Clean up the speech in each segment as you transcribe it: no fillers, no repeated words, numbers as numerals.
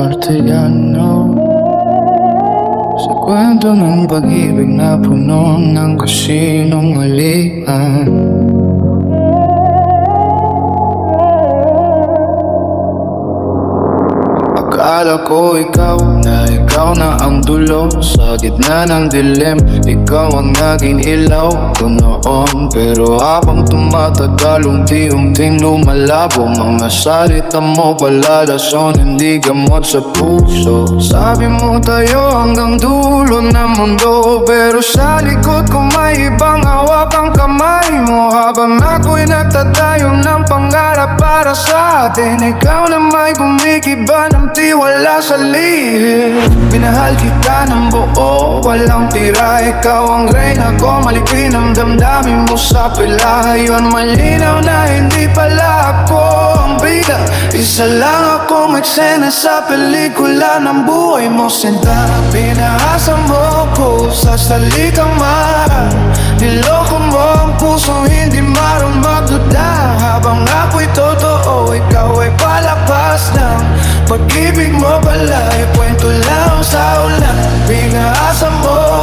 Artillano sa kwento ng pag-ibig na puno ng kasinungalingan. Akala ko ikaw na ang dulo sa gitna ng dilim. Ikaw ang naging ilaw ko noon. Pero habang tumatagal, unti-unting lumalabo. Mga salita mo palalason, hindi gamot sa puso. Sabi mo tayo hanggang dulo ng mundo, pero sa likod ko may ibang hawak ang kamay mo. Habang ako'y nagtatayo ng pangarap para sa atin, ikaw na may kumikiba ng tiwala sa lihim. Minahal kita ng buo, walang tira. Ikaw ang reyna ko, malipin ang damdamin mo sa pila. Yun malinaw na hindi pala ako ang bida. Isa lang akong eksena sa pelikula ng buhay mo. Sinta, pinahasa mo ko sa salikang mahal. Niloko mo ang puso, hindi marong magduda. Habang ako'y totoo, ikaw ay palapas ng pag-ibig mo pala ay kwento lang sa ulan. Pinaasa mo,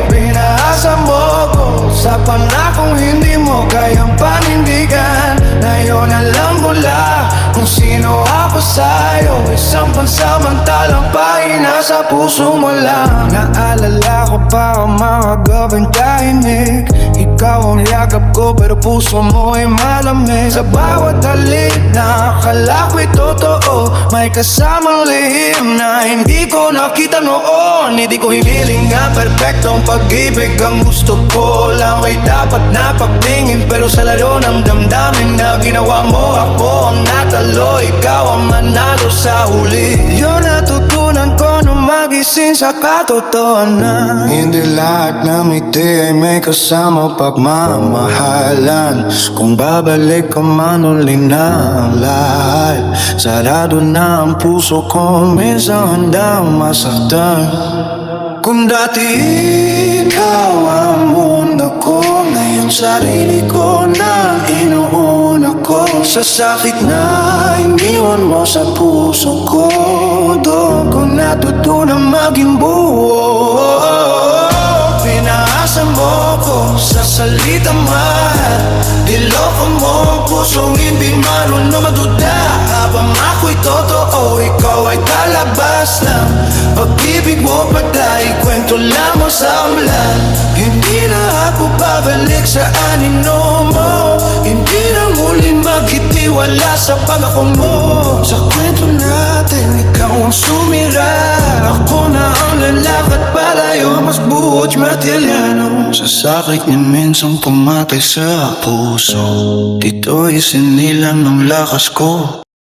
pinaasa mo ko sa panakong hindi mo kayang panindigan. Ngayon alam ko lang kung sino ako sa'yo. Isang pansamantalang pahina sa puso mo lang. Naalala ko pa ang mga gabing tahimik. Ikaw ang yakap ko pero puso mo ay malamig. Sa bawat halik na akala ko'y totoo, may kasamang lihim na hindi ko nakita noon. Hindi ko hiniling nga perfectong pag-ibig. Ang gusto ko lang ay dapat napagtingin, pero sa laro ng damdamin na ginawa mo, ako ang natalo, ikaw ang manalo sa huli. Yun natutunan ko nung magising sa katotohanan. Hindi lahat ng ngiti ay may kasama pagmamahalan. Kung babalik ka man uli na ang lahat, sarado na ang puso ko, minsan handang masaktan. Kung dati ikaw ang mundo ko, ngayon sarili ko na inuuna ko. Sa sakit na iniwan mo sa puso ko, doon ko natutunan maging buo. Pinaasa mo ko sa salitang mahal. Niloko mo ang pusong hindi marunong magduda. Habang ako'y totoo, ikaw ay talabas ng pag-ibig mo patay, kwento lamang sa ulan. Hindi na ako babalik sa anino mo. Hindi na muling magtitiwala sa pangako mo. Sa kwento natin, ikaw ang sumira. Ako na ang lalakad palayo, mas buot Martillano. Sa sakit niya minsan pumatay sa puso, dito'y sinilang ng lakas ko.